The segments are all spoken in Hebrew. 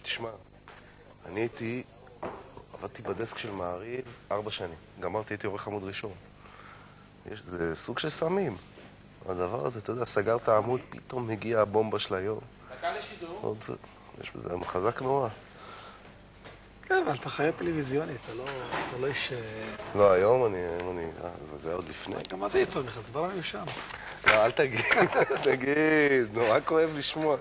תשמע, אני עבדתי בדסק של מעריב 4 שנים. גמרתי, הייתי עורך עמוד ראשון. זה סוג של סמים. הדבר הזה, אתה יודע, סגרת העמוד, פתאום מגיע הבומבה של היום. דקה לשידור. יש בזה חזק נורא. כן, אבל אתה חיה טלוויזיוני, אתה לא איש... לא, היום זה עוד לפני. גם מה זה איתו בכלל? דבר מיושן. לא, אל תגיד, נורא כואב לשמוע.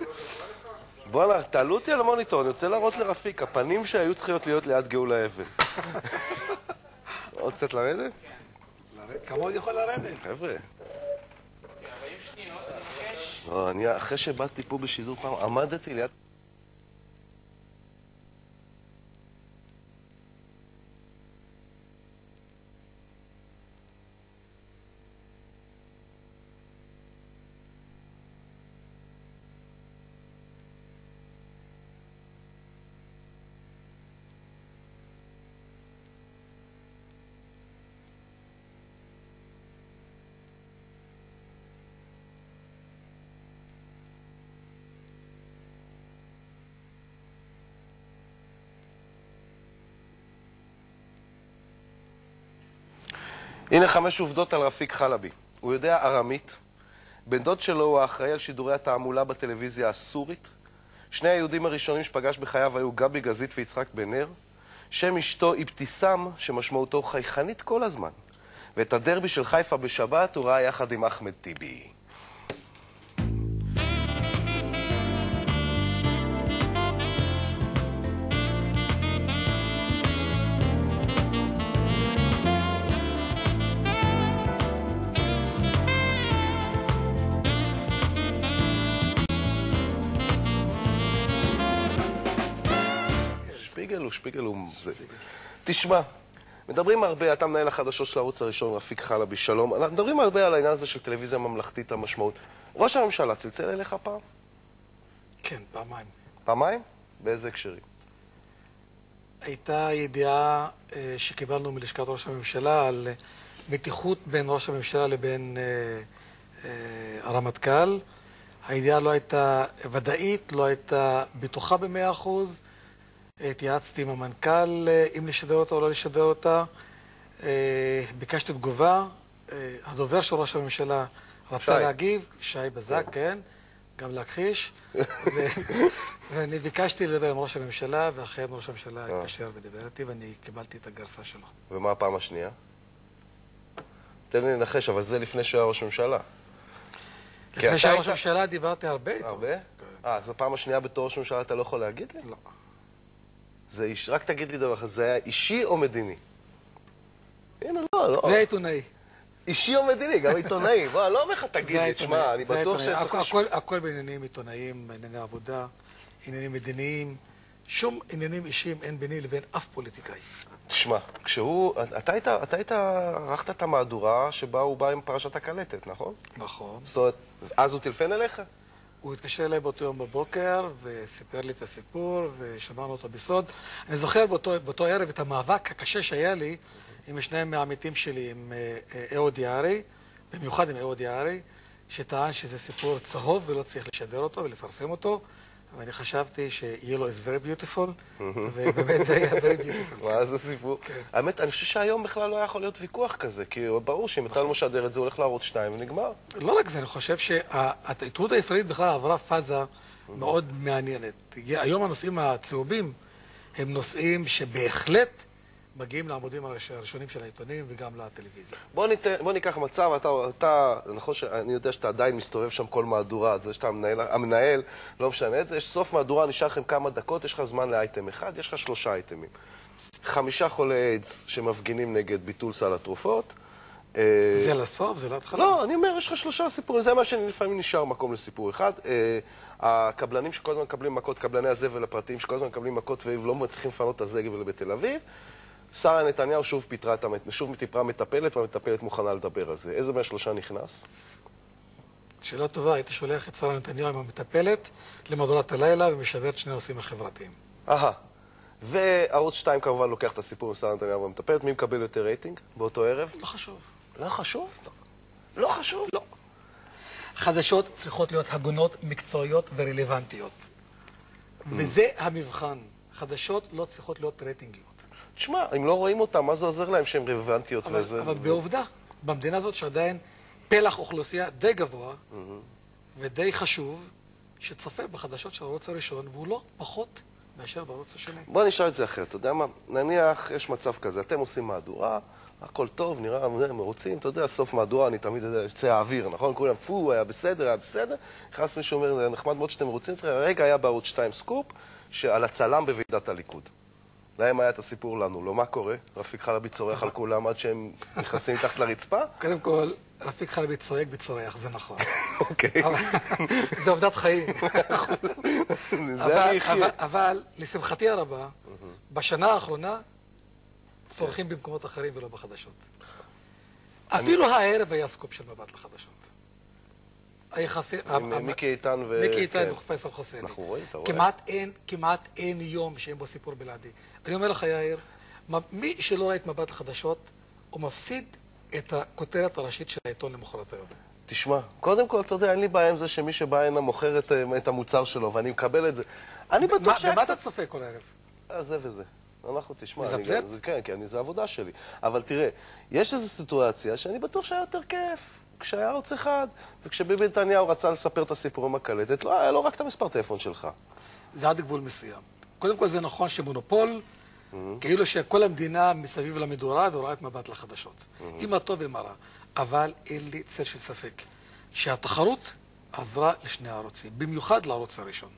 בוא'נה, תעלו אותי על המוניטור, אני רוצה להראות לרפיק, הפנים שהיו צריכות להיות ליד גאולה אבן. עוד קצת לרדת? כמה עוד יכול לרדת? חבר'ה. 40 שניות, אני מבקש. לא, אני אחרי שבאתי פה בשידור פעם, עמדתי ליד... הנה 5 עובדות על רפיק חלבי. הוא יודע ארמית. בן דוד שלו הוא האחראי על שידורי התעמולה בטלוויזיה הסורית. 2 היהודים הראשונים שפגש בחייו היו גבי גזית ויצחק בן נר. שם אשתו אבתיסאם, שמשמעותו חייכנית כל הזמן. ואת הדרבי של חיפה בשבת הוא ראה יחד עם אחמד טיבי. שפיגל הוא... תשמע, מדברים הרבה, אתה מנהל החדשות של הערוץ הראשון, רפיק חלבי, שלום. אנחנו מדברים הרבה על העניין הזה של טלוויזיה ממלכתית, המשמעות. ראש הממשלה צלצל אליך פעם? כן, פעמיים. פעמיים? באיזה הקשרים? הייתה ידיעה שקיבלנו מלשכת ראש הממשלה על מתיחות בין ראש הממשלה לבין הרמטכ"ל. הידיעה לא הייתה ודאית, לא הייתה בטוחה ב100%. התייעצתי עם המנכ"ל אם לשדר אותה או לא לשדר אותה. ביקשתי תגובה. הדובר של ראש הממשלה רצה להגיב, שי בזק, כן, גם להכחיש. ואני ביקשתי לדבר עם ראש הממשלה, ואחרי ראש הממשלה התקשר ודיבר איתי, ואני קיבלתי את הגרסה שלו. ומה הפעם השנייה? תן לי לנחש, אבל זה לפני שהוא היה ראש הממשלה. לפני שהיה ראש הממשלה דיברתי הרבה איתו. הרבה? אז הפעם השנייה בתור ראש הממשלה אתה לא יכול להגיד לי? לא. רק תגיד לי דבר אחד, זה היה אישי או מדיני? הנה, לא. זה עיתונאי. אישי או מדיני, גם עיתונאי. בוא, לא אומר לך, תגיד לי, תשמע, אני בטוח שצריך... הכל בעניינים עיתונאיים, ענייני עבודה, עניינים מדיניים, שום עניינים אישיים אין ביני לבין אף פוליטיקאי. תשמע, אתה ערכת את המהדורה שבה הוא בא עם פרשת הקלטת, נכון? נכון. זאת אומרת, אז הוא טלפן אליך? הוא התקשר אליי באותו יום בבוקר וסיפר לי את הסיפור ושמענו אותו בסוד. אני זוכר באותו ערב את המאבק הקשה שהיה לי עם 2 מהעמיתים שלי, עם אהוד יערי, במיוחד עם אהוד יערי, שטען שזה סיפור צהוב ולא צריך לשדר אותו ולפרסם אותו, ואני חשבתי שיהיה לו is very beautiful, ובאמת זה היה very beautiful. מה זה סיפור? האמת, אני חושב שהיום בכלל לא היה יכול להיות ויכוח כזה, כי ברור שאם אתה לא משדר את זה, הוא הולך לערוץ 2 ונגמר. לא רק זה, אני חושב שהעיתונות הישראלית בכלל עברה פאזה מאוד מעניינת. היום הנושאים הצהובים הם נושאים שבהחלט מגיעים לעמודים הראשונים של העיתונים וגם לטלוויזיה. בוא ניקח מצב, נכון שאני יודע שאתה עדיין מסתובב שם כל מהדורה, זה שאתה המנהל, לא משנה את זה, יש סוף מהדורה, נשאר לכם כמה דקות, יש לך זמן לאייטם אחד, יש לך 3 אייטמים. 5 חולי איידס שמפגינים נגד ביטול סל התרופות. זה לסוף? זה להתחלה? לא, אני אומר, יש לך 3 סיפורים, זה מה שלפעמים נשאר מקום לסיפור אחד. הקבלנים שכל הזמן מקבלים מכות, קבלני הזבל הפרטיים שכל הזמן מקבלים מכות ולא מצליחים לפנות את הזבל בתל אביב. שרה נתניהו שוב טיפרה מטפלת, והמטפלת מוכנה לדבר על זה. איזה מה3 נכנס? שאלה טובה, הייתי שולח את שרה נתניהו עם המטפלת למהדורת הלילה ומשדר את 2 הנושאים החברתיים. וערוץ 2 כמובן לוקח את הסיפור עם שרה נתניהו והמטפלת. מי מקבל יותר רייטינג באותו ערב? לא חשוב. לא חשוב? לא חשוב? חדשות צריכות להיות הגונות, מקצועיות ורלוונטיות. וזה המבחן. חדשות לא צריכות להיות רייטינגיות. תשמע, אם לא רואים אותם, מה זה עוזר להם שהן רלוונטיות וזה? אבל בעובדה, במדינה הזאת שעדיין פלח אוכלוסייה די גבוה ודי חשוב, שצופה בחדשות של הערוץ הראשון, והוא לא פחות מאשר בערוץ השני. בוא נשאל את זה אחרת, אתה יודע מה? נניח, יש מצב כזה, אתם עושים מהדורה, הכל טוב, נראה מרוצים, אתה יודע, סוף מהדורה, אני תמיד יודע, יוצא האוויר, נכון? כולם, פו, היה בסדר, היה בסדר. נכנס מישהו אומר, נחמד מאוד שאתם מרוצים, רגע היה בערוץ 2 סקופ, שעל הצלם בוועידת הליכוד. להם היה את הסיפור לנו, לא מה קורה? רפיק חלבי צורח על כולם עד שהם נכנסים מתחת לרצפה? קודם כל, רפיק חלבי צועק וצורח, זה נכון. אוקיי. זה עובדת חיים. זה אני אחיה. אבל, לשמחתי הרבה, בשנה האחרונה, צורכים במקומות אחרים ולא בחדשות. אפילו הערב היה סקופ של מבט לחדשות. עם מיקי איתן מיקי איתן ופייסל חוסייני. אנחנו רואים, אתה רואה? כמעט אין יום שאין בו סיפור בלעדי. אני אומר לך, יאיר, מי שלא רואה את מבט לחדשות, הוא מפסיד את הכותרת הראשית של העיתון למחרת היום. תשמע, קודם כל, אתה יודע, אין לי בעיה עם זה שמי שבא הנה מוכר את המוצר שלו, ואני מקבל את זה. אני בטוח במה אתה צופה כל ערב? זה וזה. אנחנו, תשמע, מזבזב? כן, כי זה עבודה שלי. אבל תראה, יש איזו סיטואציה שאני בטוח שהיה יותר כיף. כשהיה ערוץ אחד, וכשביבי נתניהו רצה לספר את הסיפור עם הקלטת, לא היה לו רק את המספר טלפון שלך. זה עד גבול מסוים. קודם כל זה נכון שמונופול, כאילו שכל המדינה מסביב למדורה ורואה את מבט לחדשות. עם הטוב ועם הרע. אבל אין לי צל של ספק שהתחרות עזרה לשני הערוצים, במיוחד לערוץ הראשון.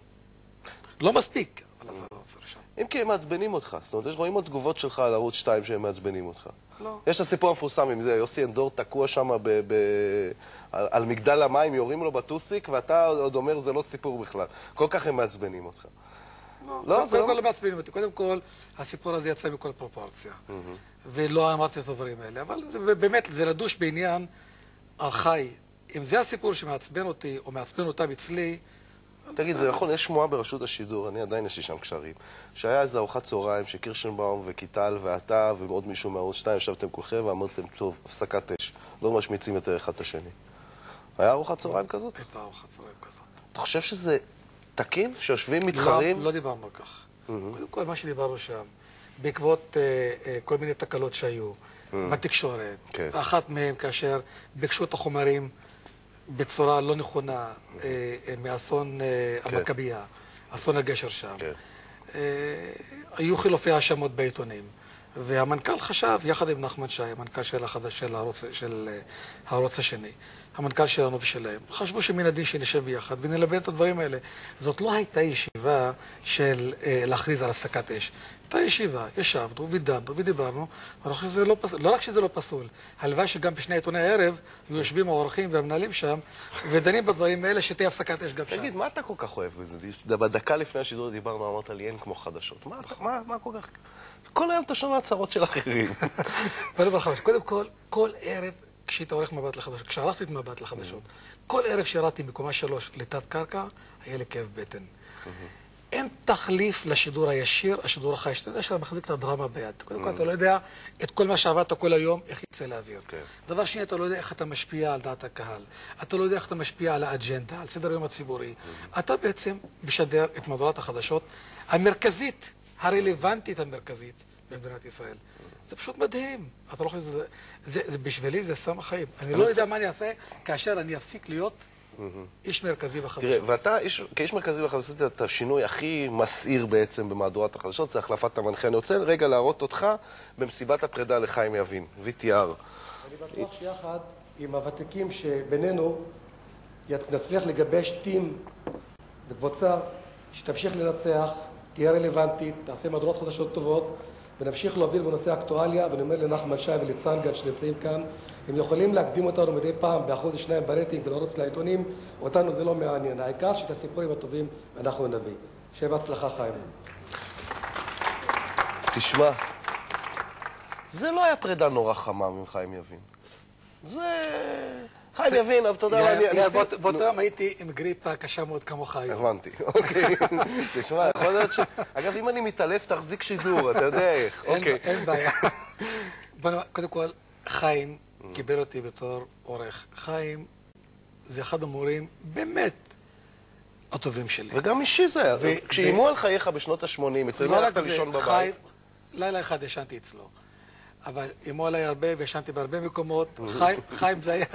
לא מספיק, אבל עזרה לערוץ הראשון. אם כי הם מעצבנים אותך, זאת אומרת, רואים עוד תגובות שלך על ערוץ 2 שהם מעצבנים אותך. לא. יש את הסיפור המפורסם עם זה, יוסי אנדור תקוע שם על מגדל המים, יורים לו בטוסיק, ואתה עוד אומר, זה לא סיפור בכלל. כל כך הם מעצבנים אותך. לא, קודם כל לא מעצבנים אותי. קודם כל, הסיפור הזה יצא מכל פרופורציה. ולא אמרתי את הדברים האלה. אבל באמת, זה לדוש בעניין ארכאי. אם זה הסיפור שמעצבן אותי, או מעצבן אותם אצלי, תגיד, זה נכון, יש שמועה ברשות השידור, אני עדיין יש לי שם קשרים, שהיה איזו ארוחת צהריים שקירשנבאום וקיטל ואתה ועוד מישהו מערוץ 2 ישבתם כולכם ואמרתם, טוב, הפסקת אש, לא משמיצים יותר אחד את השני. היה ארוחת צהריים כזאת? הייתה ארוחת צהריים כזאת. אתה חושב שזה תקין? שיושבים מתחרים? לא דיברנו על כך. קודם כל, מה שדיברנו שם, בעקבות כל מיני תקלות שהיו בתקשורת, אחת מהן כאשר ביקשו את החומרים בצורה לא נכונה מאסון המכבייה, אסון הגשר שם. היו חילופי האשמות בעיתונים, והמנכ"ל חשב, יחד עם נחמן שי, המנכ"ל של הערוץ השני, המנכ"ל שלנו ושלהם, חשבו שמן הדין שנשב ביחד ונלבן את הדברים האלה. זאת לא הייתה ישיבה של להכריז על הפסקת אש. הייתה ישיבה, ישבנו ודנו ודיברנו, ואני חושב שזה לא רק שזה לא פסול, הלוואי שגם בשני עיתוני הערב היו יושבים האורחים והמנהלים שם, ודנים בדברים האלה שתהיה הפסקת אש גם שם. תגיד, מה אתה כל כך אוהב בזה? בדקה לפני השידור דיברנו, אמרת לי, אין כמו חדשות. מה כל כך... כל היום אתה שומע הצהרות של אחרים. קודם כל, כל ערב כשהיית עורך מבט לחדשות, כשערכתי את מבט לחדשות, כל ערב שירדתי מקומה 3 לתת קרקע, היה לי כאב בטן. אין תחליף לשידור הישיר, השידור החי, שאתה יודע שאתה מחזיק את הדרמה ביד. קודם כל, אתה לא יודע את כל מה שעבדת כל היום, איך יצא לאוויר. דבר שני, אתה לא יודע איך אתה משפיע על דעת הקהל. אתה לא יודע איך אתה משפיע על האג'נדה, על סדר היום הציבורי. אתה בעצם משדר את מהדורת החדשות המרכזית, הרלוונטית המרכזית במדינת ישראל. זה פשוט מדהים. אתה לא חושב, בשבילי זה סם החיים. אני לא יודע מה אני אעשה כאשר אני אפסיק להיות איש מרכזי בחדשות. תראה, ואתה כאיש מרכזי בחדשות, עשית את השינוי הכי מסעיר בעצם במהדורת החדשות, זה החלפת המנחה. אני רוצה רגע להראות אותך במסיבת הפרידה לחיים יבין, VTR. אני בטוח שיחד עם הוותיקים שבינינו נצליח לגבש טים וקבוצה שתמשיך לנצח, תהיה רלוונטית, תעשה מהדורות חדשות טובות, ונמשיך להוביל בנושא האקטואליה, ואני אומר לנחמן שי ולצנגן שנמצאים כאן, הם יכולים להקדים אותנו מדי פעם באחוז 2 ברייטינג ולרוץ לעיתונים, אותנו זה לא מעניין. העיקר שאת הסיפורים הטובים אנחנו נביא. שיהיה בהצלחה חיים. תשמע, זה לא היה פרידה נורא חמה ממך אם יבין. זה... חיים יבין, אבל אתה יודע מה, אני... באותו יום הייתי עם גריפה קשה מאוד כמוך היום. הבנתי, אוקיי. תשמע, יכול להיות ש... אגב, אם אני מתעלף, תחזיק שידור, אתה יודע איך. אין בעיה. קודם כל, חיים קיבל אותי בתור עורך. חיים זה אחד המורים באמת הטובים שלי. וגם אישי זה היה. כשאיימו על חייך בשנות ה-80, אצל מי הלכת לישון בבית? לילה אחד ישנתי אצלו. אבל איימו עליי הרבה וישנתי בהרבה מקומות. חיים זה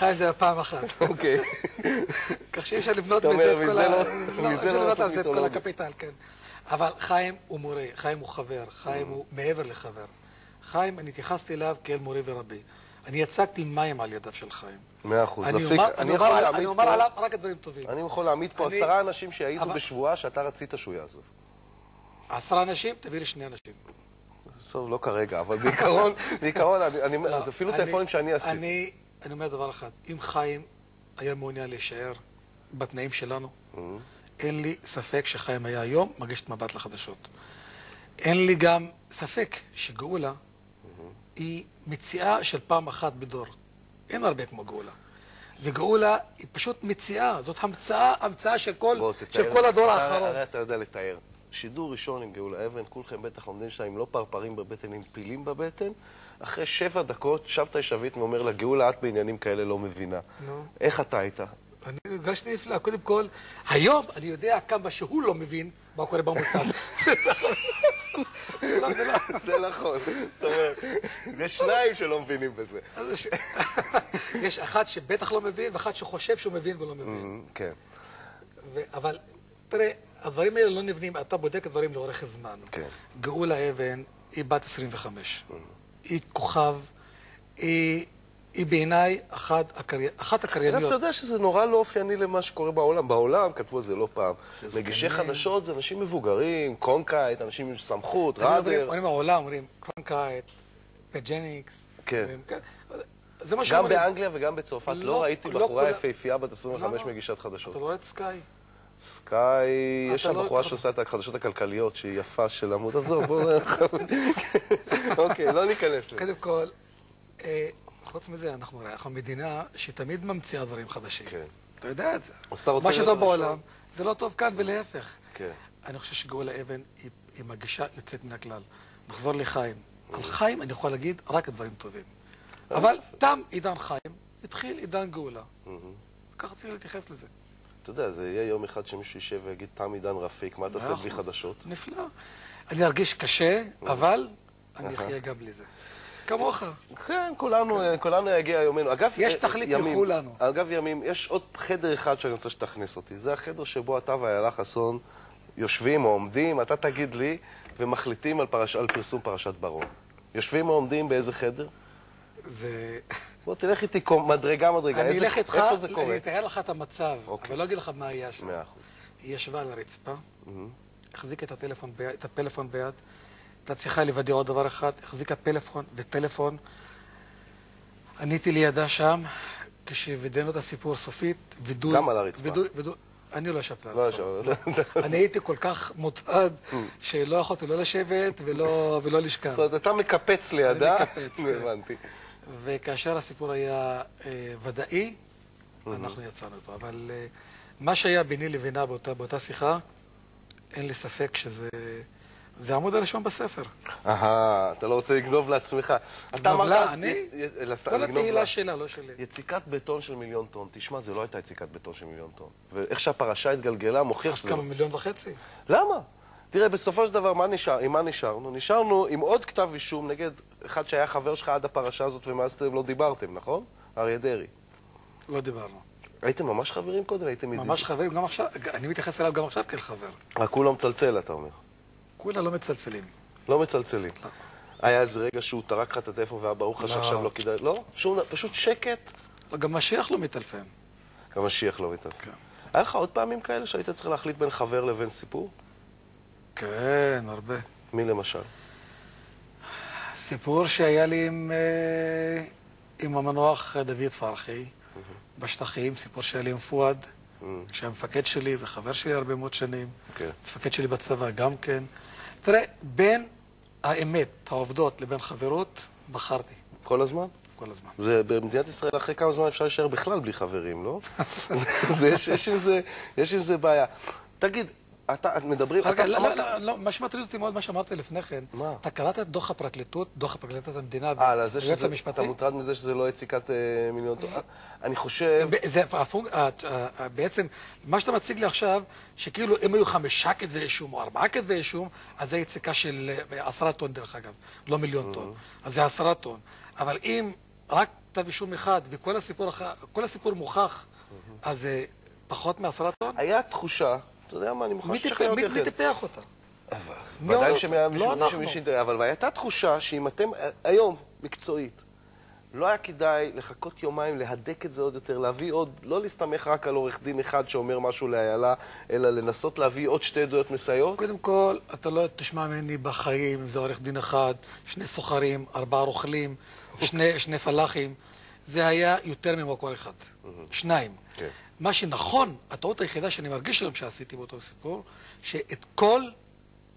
היה פעם אחת. אוקיי. כך שאי אפשר לבנות בזה את כל הקפיטל, כן. אבל חיים הוא מורה, חיים הוא חבר, חיים הוא מעבר לחבר. חיים, אני התייחסתי אליו כאל מורה ורבי. אני יצקתי מים על ידיו של חיים. 100%. אני אומר עליו רק הדברים טובים. אני יכול להעמיד פה 10 אנשים שיעידו בשבועה שאתה רצית שהוא יעזוב. 10 אנשים? תביא לי 2 אנשים. טוב, לא כרגע, אבל בעיקרון, אז אפילו טלפונים שאני עשיתי. אני אומר דבר אחד, אם חיים היה מעוניין להישאר בתנאים שלנו, אין לי ספק שחיים היה היום מגיש את מבט לחדשות. אין לי גם ספק שגאולה היא מציאה של פעם אחת בדור. אין הרבה כמו גאולה. וגאולה היא פשוט מציאה, זאת המצאה של כל הדור האחרון. הרי אתה יודע לתאר. שידור ראשון עם גאולה אבן, כולכם בטח עומדים שם עם לא פרפרים בבטן, עם פילים בבטן. אחרי 7 דקות, שבתאי שביט ואומר לה, גאולה, את בעניינים כאלה לא מבינה. איך אתה היית? אני הרגשתי נפלא. קודם כל, היום אני יודע כמה שהוא לא מבין מה קורה במוסד. זה נכון. זאת אומרת, יש 2 שלא מבינים בזה. יש אחד שבטח לא מבין, ואחד שחושב שהוא מבין ולא מבין. כן. אבל, תראה, הדברים האלה לא נבנים, אתה בודק את הדברים לאורך הזמן. גאולה אבן היא בת 25. היא כוכב, היא בעיניי אחת הקרייניות. אתה יודע שזה נורא לא אופייני למה שקורה בעולם. בעולם, כתבו את זה לא פעם. מגישי חדשות זה אנשים מבוגרים, קרונקייט, אנשים עם סמכות, ראדר. אומרים בעולם, אומרים קרונקייט, פג'ניקס. כן. זה מה שאומרים. גם באנגליה וגם בצרפת לא ראיתי בחורה יפהפייה בת 25 מגישת חדשות. אתה לא רואה את סקאי? סקאי, יש שם בחורה שעושה את החדשות הכלכליות שהיא יפה של עמוד הזו. אוקיי, לא ניכנס לזה. קודם כל, חוץ מזה, אנחנו מדינה שתמיד ממציאה דברים חדשים. אתה יודע את זה. מה שטוב בעולם, זה לא טוב כאן ולהפך. אני חושב שגאולה אבן היא מגישה יוצאת מן הכלל. נחזור לחיים. על חיים אני יכול להגיד רק דברים טובים. אבל תם עידן חיים, התחיל עידן גאולה. ככה צריך להתייחס לזה. אתה יודע, זה יהיה יום אחד שמישהו יישב ויגיד, תם עידן רפיק, מה תעשה בלי חדשות? נפלא. אני ארגיש קשה, אבל אני אחיה גם בלי זה. כמוך. כן, כולנו יגיע יומנו. יש תחליף לכולנו. אגב ימים, יש עוד חדר אחד שאני רוצה שתכניס אותי. זה החדר שבו אתה ואיילה חסון יושבים או עומדים, אתה תגיד לי, ומחליטים על פרסום פרשת ברון. יושבים או עומדים באיזה חדר? זה... בוא תלך איתי מדרגה. אני אלך איתך, איפה זה קורה? אני אתאר לך את המצב, אבל לא אגיד לך מה היה שם. 100%. היא ישבה על הרצפה, החזיקה את הפלאפון ביד, הייתה צריכה לוודא עוד דבר אחד, החזיקה פלאפון וטלפון. עניתי לידה שם, כשווידאנו את הסיפור סופית, וידוי... גם על הרצפה. אני לא ישבתי על הרצפה. אני הייתי כל כך מוטרד, שלא יכולתי לא לשבת ולא לשכב. זאת אומרת, אתה מקפץ לידה? אני מקפץ, כן. הבנתי. וכאשר הסיפור היה ודאי, אנחנו יצאנו אותו. אבל מה שהיה ביני לבינה באותה שיחה, אין לי ספק שזה העמוד הראשון בספר. אתה לא רוצה לגנוב לעצמך. לגנוב לה, אני? כל התהילה שלה, לא שלי. יציקת בטון של 1,000,000 טון. תשמע, זה לא הייתה יציקת בטון של 1,000,000 טון. ואיך שהפרשה התגלגלה, מוכיח שזה... אז כמה 1.5 מיליון? למה? תראה, בסופו של דבר, עם מה נשארנו? נשארנו עם עוד כתב אישום נגד אחד שהיה חבר שלך עד הפרשה הזאת, ומאז אתם לא דיברתם, נכון? אריה דרעי. לא דיברנו. הייתם ממש חברים קודם? הייתם ידידים? ממש חברים, גם עכשיו. אני מתייחס אליו גם עכשיו כאל חבר. רק הוא לא מצלצל, אתה אומר. כולה לא מצלצלים. לא מצלצלים. לא. היה איזה רגע שהוא טרק לך את הטלפון והיה ברור לך שעכשיו לא כדאי... לא? פשוט שקט? לא, גם משיח לא מטלפן. גם משיח לא מטלפן. כן. היה לך עוד פעמים כאלה שהיית צריך להחליט בין חבר לבין סיפור? כן, הרבה. מי למשל? סיפור שהיה לי עם המנוח דוד פרחי, בשטחים, סיפור שהיה לי עם פואד, שהיה מפקד שלי וחבר שלי הרבה מאוד שנים, מפקד שלי בצבא גם כן. תראה, בין האמת, העובדות, לבין חברות, בחרתי. כל הזמן? כל הזמן. זה במדינת ישראל אחרי כמה זמן אפשר להישאר בכלל בלי חברים, לא? יש עם זה בעיה. תגיד, מדברים... לא, מה שמטריד אותי מאוד, מה שאמרת לפני כן, מה? אתה קראת את דוח הפרקליטות, דוח הפרקליטות המדינה והיועץ המשפטי? אתה מוטרד מזה שזה לא יציקת מיליון... אני חושב... בעצם, מה שאתה מציג לי עכשיו, שכאילו אם היו 5 כתבי אישום או 4 כתבי אישום, אז זה יציקה של 10 טון דרך אגב, לא מיליון טון. אז זה 10 טון. אבל אם רק כתב אישום אחד וכל הסיפור מוכח, אז זה פחות מ10 טון? היה תחושה, אתה יודע מה, אני מוכן ששכנע אותי אחרת. מי טיפח אותה? ודאי אבל הייתה תחושה שאם אתם היום, מקצועית, לא היה כדאי לחכות יומיים, להדק את זה עוד יותר, להביא עוד, לא להסתמך רק על עורך דין אחד שאומר משהו לאיילה, אלא לנסות להביא עוד 2 עדויות מסייעות? קודם כל, אתה לא תשמע ממני בחיים, אם זה עורך דין אחד, 2 סוחרים, 4 רוכלים, 2 פלאחים, זה היה יותר ממקור אחד. 2. מה שנכון, הטעות היחידה שאני מרגיש היום שעשיתי באותו סיפור, שאת כל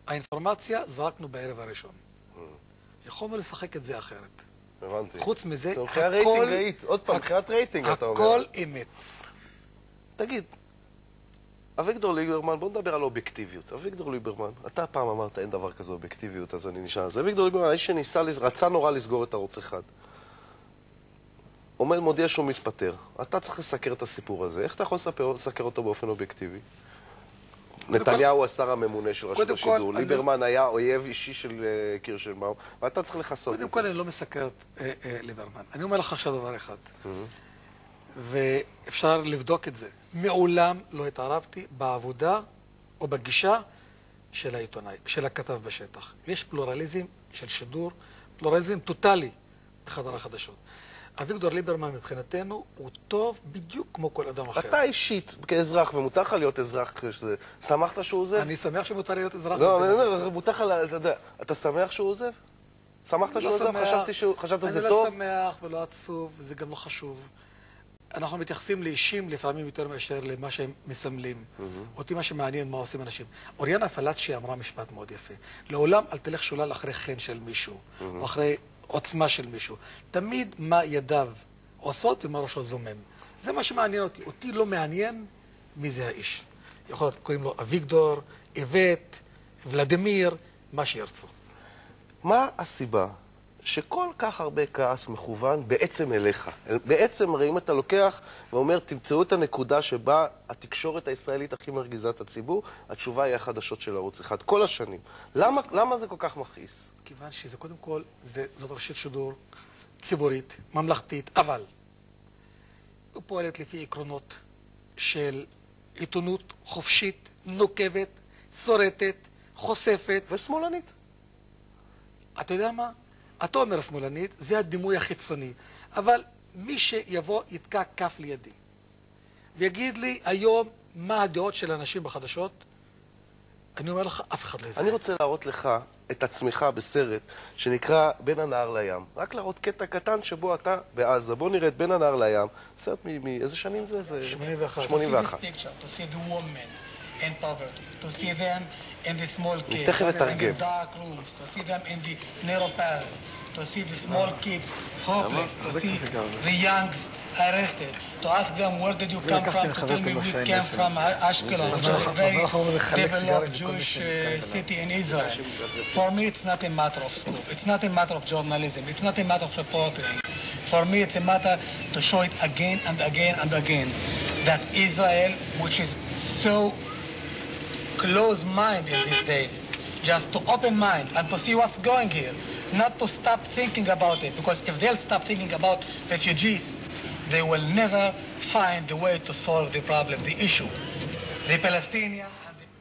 האינפורמציה זרקנו בערב הראשון. יכולנו לשחק את זה אחרת. הבנתי. חוץ מזה, עוד פעם, מבחינת רייטינג אתה אומר. הכל אמת. תגיד, אביגדור ליברמן, בוא נדבר על אובייקטיביות. אביגדור ליברמן, אתה פעם אמרת אין דבר כזה אובייקטיביות, אז אני נשאל. אז אביגדור ליברמן, האיש שניסה, רצה נורא לסגור את ערוץ 1. מודיע שהוא מתפטר. אתה צריך לסקר את הסיפור הזה. איך אתה יכול לסקר אותו באופן אובייקטיבי? נתניהו השר הממונה של רשות השידור. ליברמן היה אויב אישי של קירשנבאום, ואתה צריך לחסות את זה. קודם כל אני לא מסקר את ליברמן. אני אומר לך עכשיו דבר אחד. ואפשר לבדוק את זה. מעולם לא התערבתי בעבודה או בגישה של העיתונאי, של הכתב בשטח. יש פלורליזם של שידור, פלורליזם טוטלי בחדר החדשות. אביגדור ליברמן מבחינתנו הוא טוב בדיוק כמו כל אדם אחר. אתה אישית כאזרח, ומותר לך להיות אזרח כשזה... שמחת שהוא עוזב? אני שמח שמותר להיות אזרח. לא, אני אומר, מותר לך, אתה יודע, אתה שמח שהוא עוזב? שמחת שהוא עוזב? חשבת שזה טוב? אני לא שמח ולא עצוב, וזה גם לא חשוב. אנחנו מתייחסים לאישים לפעמים יותר מאשר למה שהם מסמלים. אותי מה שמעניין מה עושים אנשים. אוריאנה פלאצ'י אמרה משפט מאוד יפה. לעולם אל תלך שולל אחרי חן של מישהו, או אחרי עוצמה של מישהו. תמיד מה ידיו עושות ומה ראשו זומם. זה מה שמעניין אותי. אותי לא מעניין מי זה האיש. יכול להיות, קוראים לו אביגדור, איבט, ולדימיר, מה שירצו. מה הסיבה שכל כך הרבה כעס מכוון בעצם אליך? בעצם, הרי אם אתה לוקח ואומר, תמצאו את הנקודה שבה התקשורת הישראלית הכי מרגיזה את הציבור, התשובה היא החדשות של ערוץ 1, כל השנים. למה זה כל כך מכעיס? כיוון שזה קודם כל, זאת רשת שידור ציבורית, ממלכתית, אבל הוא פועלת לפי עקרונות של עיתונות חופשית, נוקבת, שורטת, חושפת. ושמאלנית. אתה יודע מה? אתה אומר שמאלנית, זה הדימוי החיצוני. אבל מי שיבוא יתקע כף לידי ויגיד לי היום מה הדעות של האנשים בחדשות, אני אומר לך, אף אחד לא יזהה. אני רוצה להראות לך את עצמך בסרט שנקרא בין הנהר לים. רק להראות קטע קטן שבו אתה בעזה. בוא נראה את בין הנהר לים. סרט מאיזה שנים זה? 81. 81. in poverty, to see them in the small kids, תכף in נתרגם. the dark rooms, to see them in the narrow paths, to see the small kids hopeless, to see the youngs arrested, to ask them where did you come from, to tell me we came from Ashkelon, which is a very developed Jewish city in Israel. For me it's not a matter of scoop, it's not a matter of journalism, it's not a matter of reporting. For me it's a matter to show it again and again and again, that Israel, which is so close-minded these days, just to open mind and to see what's going here, not to stop thinking about it, because if they'll stop thinking about refugees, they will never find the way to solve the problem, the issue. The Palestinians...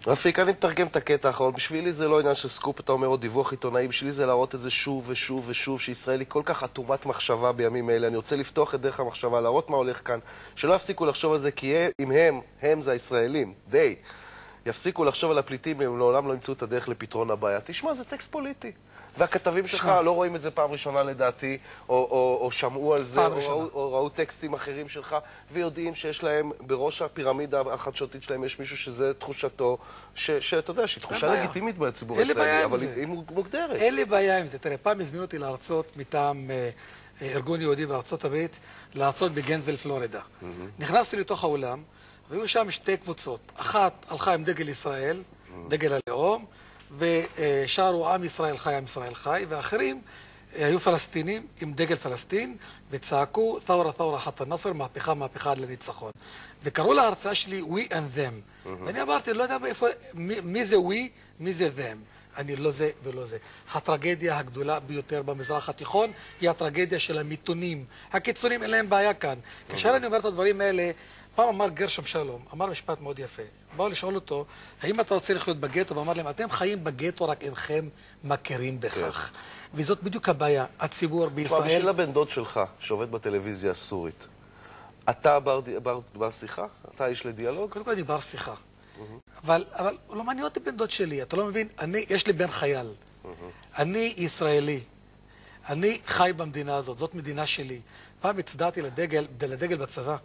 רפיק, אני מתרגם את הקטע האחרון. בשבילי זה לא עניין של סקופ, אתה אומר עוד דיווח עיתונאי, בשבילי זה להראות את זה שוב ושוב ושוב, שישראל היא כל כך אטומת מחשבה בימים אלה. אני רוצה לפתוח את דרך המחשבה, להראות מה הולך כאן, שלא יפסיקו לחשוב על זה, כי אם הם זה הישראלים, די. יפסיקו לחשוב על הפליטים, הם לעולם לא ימצאו את הדרך לפתרון הבעיה. תשמע, זה טקסט פוליטי. והכתבים שלך לא רואים את זה פעם ראשונה לדעתי, או שמעו על זה, או ראו טקסטים אחרים שלך, ויודעים שיש להם בראש הפירמידה החדשותית שלהם, יש מישהו שזה תחושתו, שאתה יודע, שהיא תחושה לגיטימית בציבור הישראלי, אבל היא מוגדרת. אין לי בעיה עם זה. תראה, פעם הזמינו אותי להרצות מטעם ארגון יהודי בארצות הברית, להרצות בגנסוויל, פלורידה. נכנסתי לתוך האולם, והיו שם 2 קבוצות. אחת הלכה עם דגל ישראל, דגל הלאום, ושרו עם ישראל חי, עם ישראל חי, ואחרים היו פלסטינים עם דגל פלסטין, וצעקו ת'ורה ת'ורה חתא נצר, מהפכה מהפכה עד לניצחון. וקראו להרצאה שלי We and Them. ואני אמרתי, לא יודע מי זה We, מי זה Them. אני לא זה ולא זה. הטרגדיה הגדולה ביותר במזרח התיכון היא הטרגדיה של המיתונים. הקיצונים אין להם בעיה כאן. כאשר אני אומר את הדברים האלה, פעם אמר גרשם שלום, אמר משפט מאוד יפה. באו לשאול אותו, האם אתה רוצה לחיות בגטו? ואמר להם, אתם חיים בגטו, רק אינכם מכירים בכך. וזאת בדיוק הבעיה. הציבור בישראל... בשביל הבן דוד שלך, שעובד בטלוויזיה הסורית, אתה בר שיחה? אתה איש לדיאלוג? קודם כל אני בר שיחה. אבל הוא לא מעניין אותי בן דוד שלי, אתה לא מבין? יש לי בן חייל. אני ישראלי. אני חי במדינה הזאת, זאת מדינה שלי. פעם הצדעתי לדגל בצבא,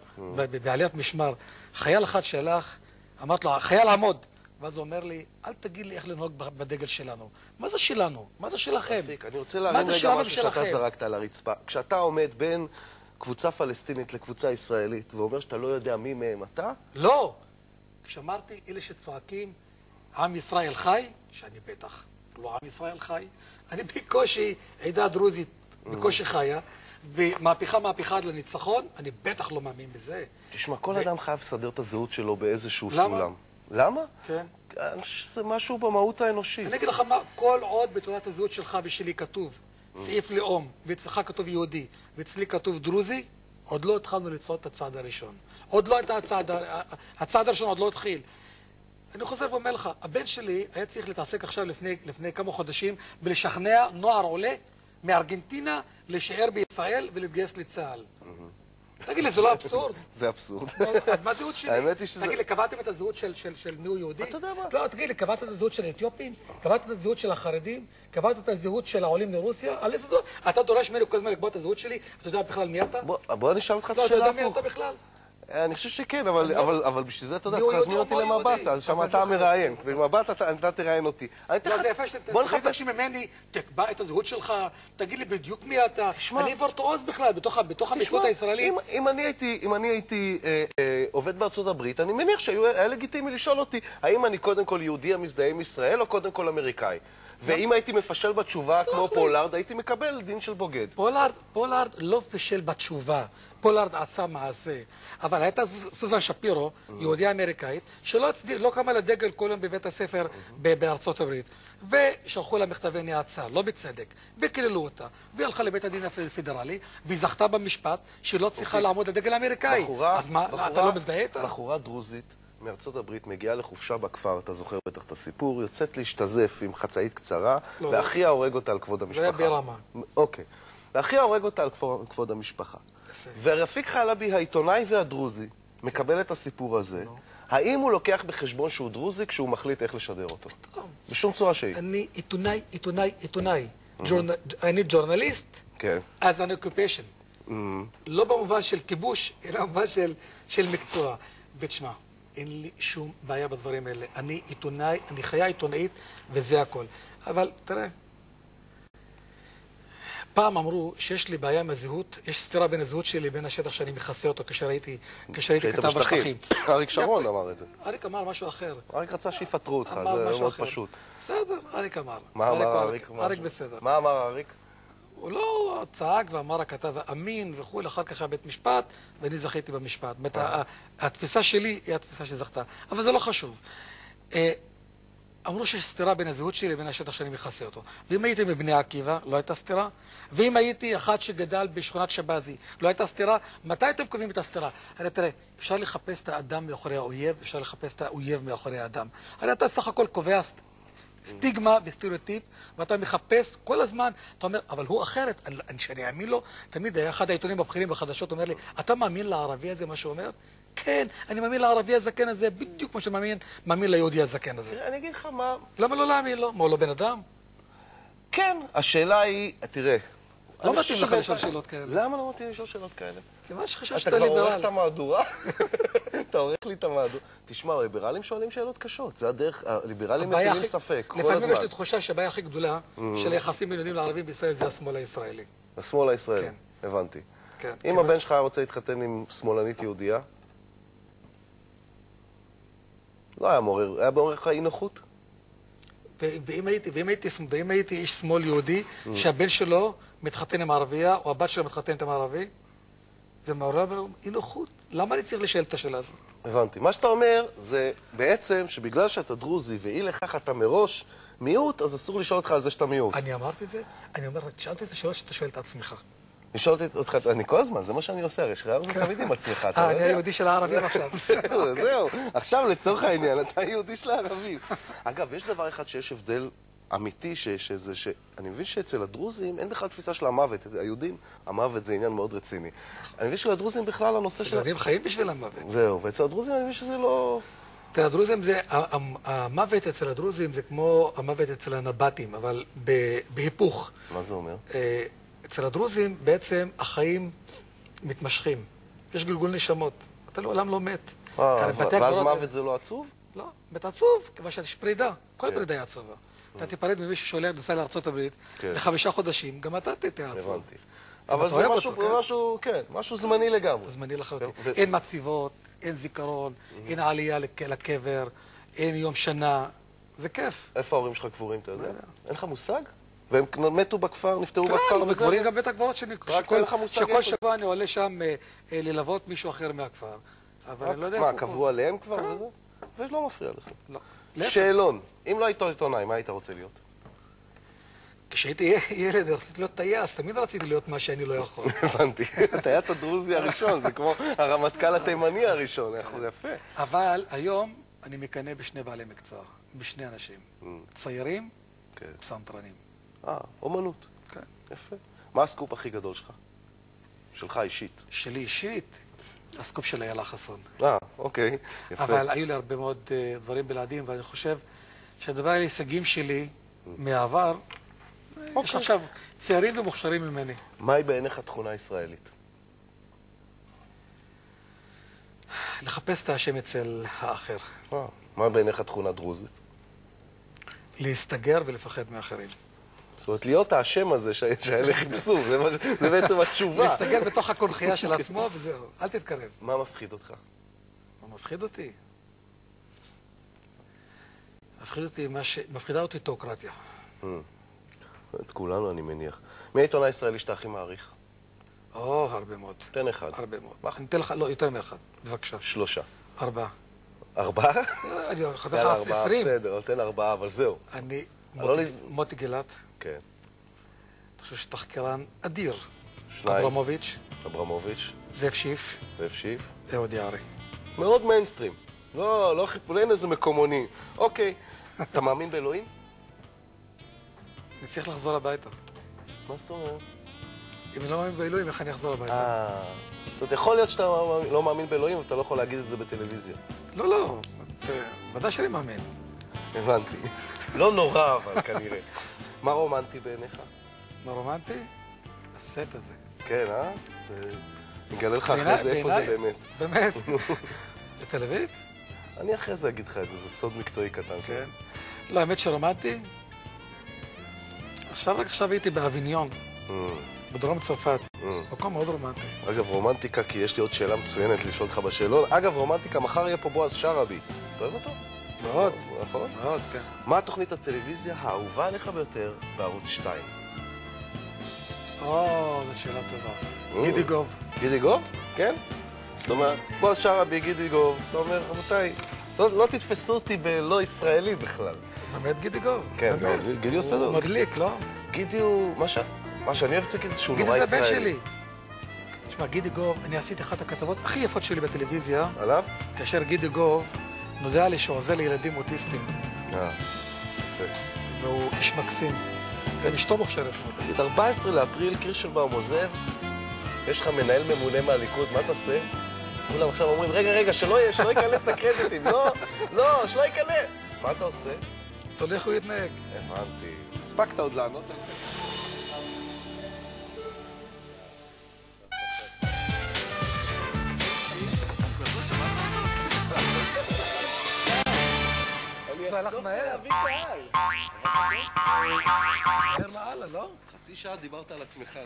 בעליית משמר. חייל אחד שהלך, אמרתי לו, חייל עמוד. ואז הוא אומר לי, אל תגיד לי איך לנהוג בדגל שלנו. מה זה שלנו? מה זה שלכם? אני רוצה להרים רגע משהו שאתה זרקת על הרצפה. כשאתה עומד בין קבוצה פלסטינית לקבוצה ישראלית, ואומר שאתה לא יודע מי מהם אתה? לא! כשאמרתי, אלה שצועקים, עם ישראל חי, שאני בטח לא עם ישראל חי, אני בקושי, עדה דרוזית בקושי חיה, ומהפכה עד לניצחון, אני בטח לא מאמין בזה. תשמע, כל אדם חייב לסדר את הזהות שלו באיזשהו למה? סולם. למה? כן. אני חושב שזה משהו במהות האנושית. אני אגיד לך מה, כל עוד בתעודת הזהות שלך ושלי כתוב סעיף לאום, ואצלך כתוב יהודי, ואצלי כתוב דרוזי, עוד לא התחלנו לצעוד את הצעד הראשון. עוד לא הייתה הצעד הראשון עוד לא התחיל. אני חוזר ואומר לך, הבן שלי היה צריך להתעסק עכשיו לפני כמה חודשים בלשכנע נוער עולה מארגנטינה להישאר בישראל ולהתגייס לצה"ל. תגיד לי, זה לא אבסורד? זה אבסורד. אז מה הזהות שלי? האמת היא שזה... תגיד לי, קבעתם את הזהות של מי הוא יהודי? אתה יודע מה? לא, תגיד לי, קבעת את הזהות של האתיופים? קבעת את הזהות של החרדים? קבעת את הזהות של העולים מרוסיה? על איזה זהות? אתה דורש ממני כל הזמן לקבוע את הזהות שלי? אתה יודע בכלל מי אתה? בוא נשאל אותך את לא, אתה השאלה יודע מי הפוך. אתה בכלל? אני חושב שכן, אבל בשביל זה אתה יודע, צריך להזמין אותי למבט, אז שם אז אתה לא מראיין, במבט אתה תראיין אותי. לא, זה יפה שאתה תבקש ממני, תקבע את הזהות שלך, תגיד לי בדיוק מי אתה. אני ורטואוז בכלל, בתוך המציאות הישראלית. אם אני הייתי עובד בארצות הברית, אני מניח שהיה לגיטימי לשאול אותי, האם אני קודם כל יהודי המזדהה עם ישראל, או קודם כל אמריקאי? ואם הייתי מפשל בתשובה כמו פולארד, הייתי מקבל דין של בוגד. פולארד לא פשל בתשובה. פולארד עשה מעשה. אבל הייתה סוזן שפירו, יהודיה אמריקאית, שלא קמה לדגל כל יום בבית הספר בארצות הברית. ושלחו לה מכתבי נאצה, לא בצדק, וקיללו אותה. והיא הלכה לבית הדין הפדרלי, והיא זכתה במשפט שהיא לא צריכה לעמוד לדגל האמריקאי. אז מה, אתה לא מזדהה איתה? בחורה דרוזית מארצות הברית מגיעה לחופשה בכפר, אתה זוכר בטח את הסיפור, יוצאת להשתזף עם חצאית קצרה, ואחיה הורג אותה על כבוד המשפחה. זה היה ברמה. אוקיי. ואחיה הורג אותה על כבוד המשפחה. ורפיק חלבי, העיתונאי והדרוזי, מקבל את הסיפור הזה. האם הוא לוקח בחשבון שהוא דרוזי כשהוא מחליט איך לשדר אותו? בשום צורה שהיא. אני עיתונאי. אני ג'ורנליסט, אז אני אוקופיישן. לא במובן של כיבוש, אלא במובן של מקצוע. ותשמע, אין לי שום בעיה בדברים האלה. אני עיתונאי, אני חיה עיתונאית, וזה הכל. אבל תראה, פעם אמרו שיש לי בעיה עם הזהות, יש סתירה בין הזהות שלי לבין השטח שאני מכסה אותו כשהייתי כתב בשטחים. אריק שרון אמר את זה. אריק אמר משהו אחר. אריק רצה שיפטרו אותך, זה מאוד פשוט. בסדר, אריק אמר. מה אמר אריק? אריק בסדר. מה אמר אריק? הוא לא צעק ואמר הכתב אמין וכו', אחר כך היה בית משפט, ואני זכיתי במשפט. התפיסה שלי היא התפיסה שזכתה. אבל זה לא חשוב. אמרו שיש סתירה בין הזהות שלי לבין השטח שאני מכסה אותו. ואם הייתי מבני עקיבא, לא הייתה סתירה. ואם הייתי אחד שגדל בשכונת שבזי, לא הייתה סתירה. מתי אתם קובעים את הסתירה? הרי תראה, אפשר לחפש את האדם מאחורי האויב, אפשר לחפש את האויב מאחורי האדם. הרי אתה סך הכל קובע סטיגמה וסטריאוטיפ, ואתה מחפש כל הזמן, אתה אומר, אבל הוא אחרת, שאני אאמין לו, תמיד אחד העיתונים הבכירים בחדשות אומר לי, אתה מאמין לערבי הזה מה שהוא אומר? כן, אני מאמין לערבי הזקן הזה, בדיוק כמו שאני מאמין ליהודי הזקן הזה. תראה, אני אגיד לך מה... למה לא להאמין לו? מה, הוא לא בן אדם? כן, השאלה היא, תראה... לא מתאים לך לשאול שאלות כאלה. למה לא מתאים לשאול שאלות כאלה? כיוון שחשב שאתה ליברל. אתה כבר עורך את המהדורה? אתה עורך לי את המהדורה. תשמע, ליברלים שואלים שאלות קשות, זה הדרך, הליברלים מטילים ספק, כל הזמן. לפעמים יש לי תחושה שהבעיה הכי גדולה של היחסים בין יהודים לערבים בישראל זה השמאל הישראלי. השמאל הישראלי, הבנתי. אם הבן שלך רוצה להתחתן עם שמאלנית יהודייה, לא היה מעורר, היה מעורר לך אי נוחות? ואם הייתי איש שמאל יהודי, שהבן שלו מתחתן עם ערבייה, או הבת שלו מתחתנת עם ערבי, זה מעורר אי נוחות. למה אני צריך לשאול את השאלה הזאת? הבנתי. מה שאתה אומר זה בעצם שבגלל שאתה דרוזי ואי לכך אתה מראש מיעוט, אז אסור לשאול אותך על זה שאתה מיעוט. אני אמרתי את זה? אני אומר, רק שאלתי את השאלה שאתה שואל את עצמך. אני שואלתי אותך, אני כל הזמן, זה מה שאני עושה, הרי יש רעיון זה תמיד עם עצמך, אתה לא יודע? אני היהודי של הערבים עכשיו. זהו, עכשיו לצורך העניין, אתה יהודי של הערבים. אגב, יש דבר אחד שיש הבדל אמיתי, אני מבין שאצל הדרוזים אין בכלל תפיסה של המוות. היהודים, המוות זה עניין מאוד רציני. אני מבין שלדרוזים בכלל הנושא של... היהודים חיים בשביל המוות. זהו, ואצל הדרוזים אני מבין שזה לא... תראה, הדרוזים זה... המוות אצל הדרוזים זה כמו המוות אצל הנבטים, אבל בהיפוך. מה זה אומר? אצל הדרוזים בעצם החיים מתמשכים. יש גלגול נשמות. אתה לעולם לא מת. ואז מוות זה לא עצוב? לא, מת עצוב, כיוון שיש פרידה. כל פרידה היא עצובה. אתה תיפרד ממי ששולח נוסע לארצות הברית ל5 חודשים, גם אתה תהיה עצוב. הבנתי. אבל זה משהו, כן, משהו זמני לגמרי. זמני לחלוטין. אין מצבות, אין זיכרון, אין עלייה לקבר, אין יום שנה. זה כיף. איפה ההורים שלך קבורים, אתה יודע? אין לך מושג? והם מתו בכפר, נפטרו בכפר? כן, מקבורים גם בית הקברות שלי. שכל שבוע אני עולה שם ללוות מישהו אחר מהכפר. אבל אני לא יודע איפה... מה, קברו עליהם כבר וזה? ולא מפריע לך. לא. שאלון, אם לא היית עיתונאי, מה היית רוצה להיות? כשהייתי ילד רציתי להיות טייס, תמיד רציתי להיות מה שאני לא יכול. הבנתי. הטייס הדרוזי הראשון, זה כמו הרמטכ"ל התימני הראשון, זה יפה. אבל היום אני מקנא בשני בעלי מקצוע, בשני אנשים. ציירים, פסנתרנים. אומנות. כן. יפה. מה הסקופ הכי גדול שלך? שלך אישית. שלי אישית? הסקופ של איילה חסון. אוקיי. יפה. אבל היו לי הרבה מאוד דברים בלעדים, ואני חושב שהדבר על הישגים שלי מהעבר, יש עכשיו צעירים ומוכשרים ממני. מהי בעיניך תכונה ישראלית? לחפש את האשם אצל האחר. מה בעיניך תכונה דרוזית? להסתגר ולפחד מאחרים. זאת אומרת, להיות האשם הזה שהאלה חיפשו, זה בעצם התשובה. להסתגר בתוך הקונחייה של עצמו וזהו, אל תתקרב. מה מפחיד אותך? מה מפחיד אותי? מפחידה אותי תיאוקרטיה. את כולנו אני מניח. מי העיתונאי הישראלי שאתה הכי מעריך? הרבה מאוד. תן אחד. הרבה מאוד. אני אתן לך, לא, יותר מאחד. בבקשה. 3. 4. 4? אני חושב לך 20. בסדר, תן 4, אבל זהו. אני, מוטי גילת. כן. אני חושב שתחקרן אדיר. 2. אברמוביץ'. זאב שיף. אהוד יערי. מאוד מיינסטרים. לא, אין איזה מקומוני. אוקיי. אתה מאמין באלוהים? אני צריך לחזור הביתה. מה זאת אומרת? אם אני לא מאמין באלוהים, איך אני אחזור הביתה? זאת אומרת, יכול להיות שאתה לא מאמין באלוהים, ואתה לא יכול להגיד את זה בטלוויזיה. לא. ודאי שאני מאמין. הבנתי. לא נורא, אבל כנראה. מה רומנטי בעיניך? מה רומנטי? הסט הזה. כן, נגלה לך אחרי זה איפה זה באמת. באמת? בתל אביב? אני אחרי זה אגיד לך את זה, זה סוד מקצועי קטן. כן. לא, האמת שרומנטי? רק עכשיו הייתי באביניון, בדרום צרפת. מקום מאוד רומנטי. אגב, רומנטיקה, כי יש לי עוד שאלה מצוינת לשאול אותך בשאלון. אגב, רומנטיקה, מחר יהיה פה בועז שרעבי. אתה אוהב אותו? מאוד. נכון? מאוד, כן. מה התוכנית הטלוויזיה האהובה עליך ביותר בערוץ 2? זאת שאלה טובה. גידי גוב. גידי גוב? כן? זאת אומרת, בועז שרעבי, גידי גוב, אתה אומר, רבותיי, לא תתפסו אותי בלא ישראלי בכלל. באמת גידי גוב. כן, גידי עושה זאת. הוא מדליק, לא? גידי הוא... מה שאני אוהב את זה גידי שהוא נורא ישראלי. גידי זה הבן שלי. תשמע, גידי גוב, אני עשיתי אחת הכתבות הכי יפות שלי בטלוויזיה. עליו? כאשר גידי גוב נודע לי שהוא עוזר לילדים אוטיסטים. יפה. והוא איש מקסים. גם אשתו מוכשרת מאוד. 14 לאפריל, קירשנבאום עוזב, יש לך מנהל ממונה מהליכוד, מה תעשה? כולם עכשיו אומרים, רגע, שלא ייכנס לקרדיטים, לא, שלא ייכנס. מה אתה עושה? תלוי איך הוא יתנהג. הבנתי. הספקת עוד לענות על זה? זה הלך מהר. מהר לאללה, לא? חצי שעה דיברת על עצמך,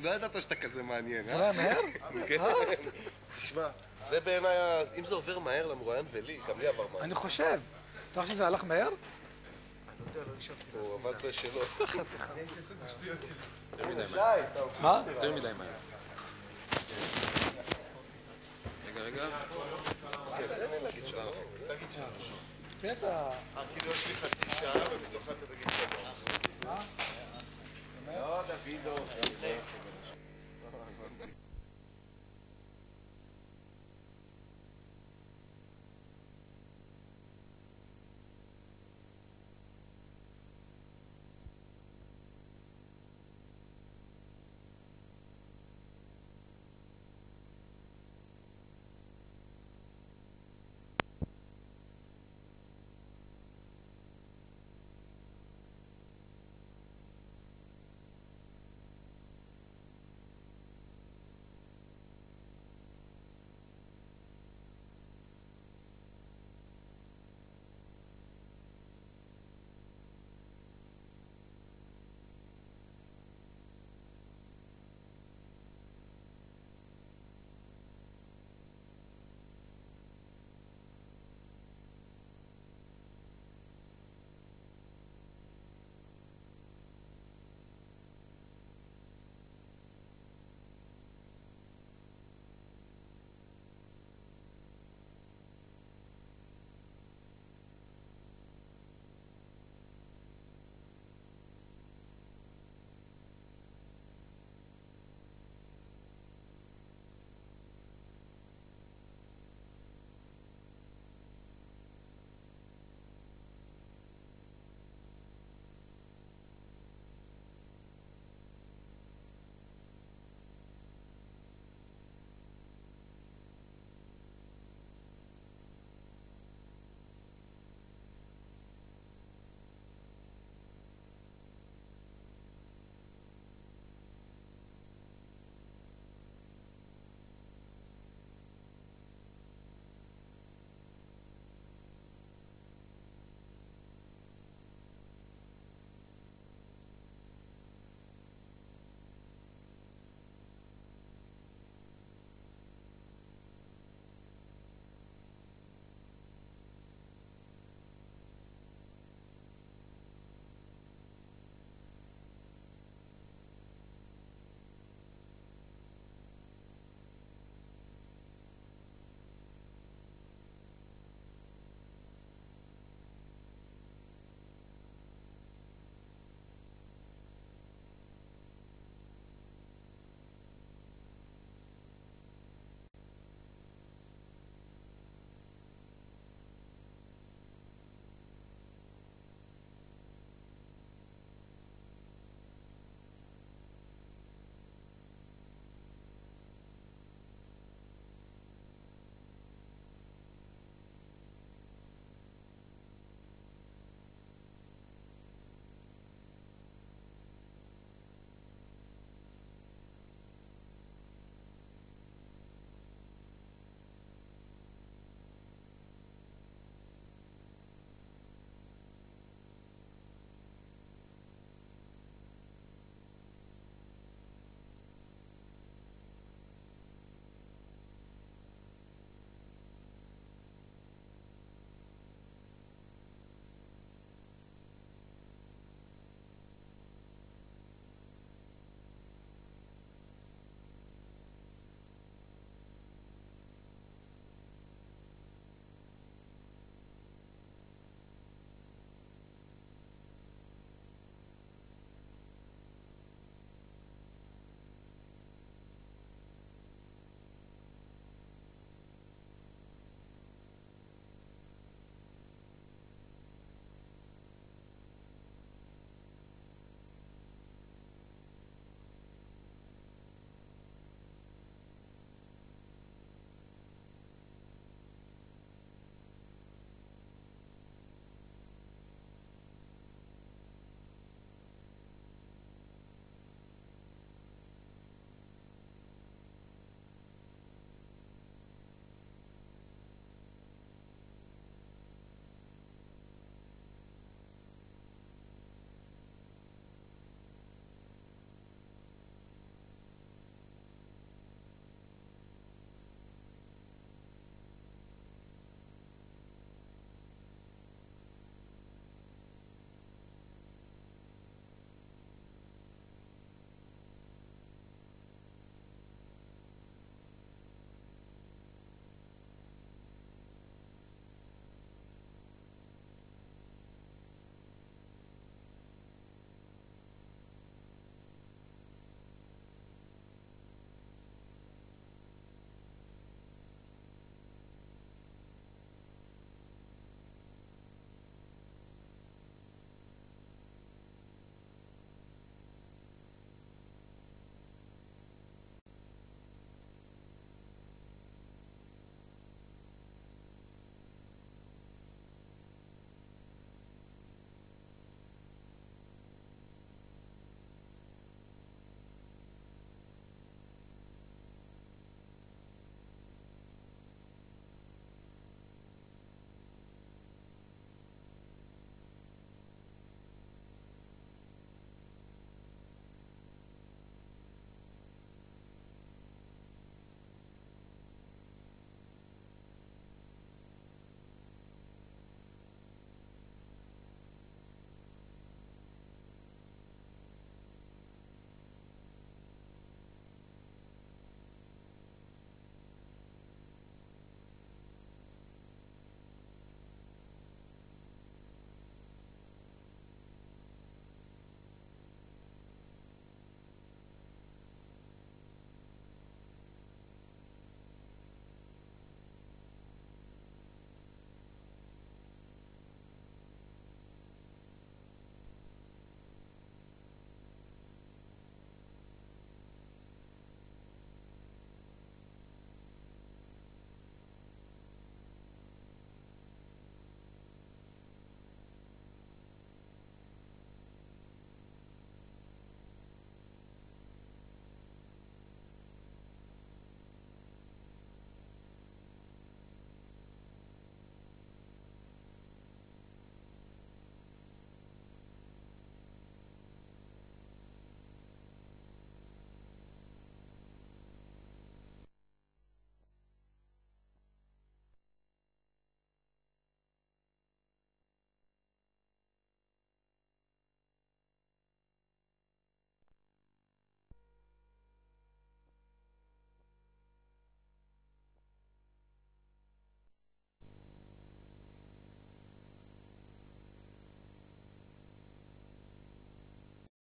לא ידעת שאתה כזה מעניין, זה היה מהר? כן. תשמע, זה בעיניי, אם זה עובר מהר למרואיין ולי, גם לי עבר מהר. אני חושב. אתה חושב שזה הלך מהר? הוא עבד בשלו. מה? יותר מדי מהר. רגע. בטח. אז כאילו יש לי חצי שעה ובתוכה אתה תגיד שלום. לא, דוידו.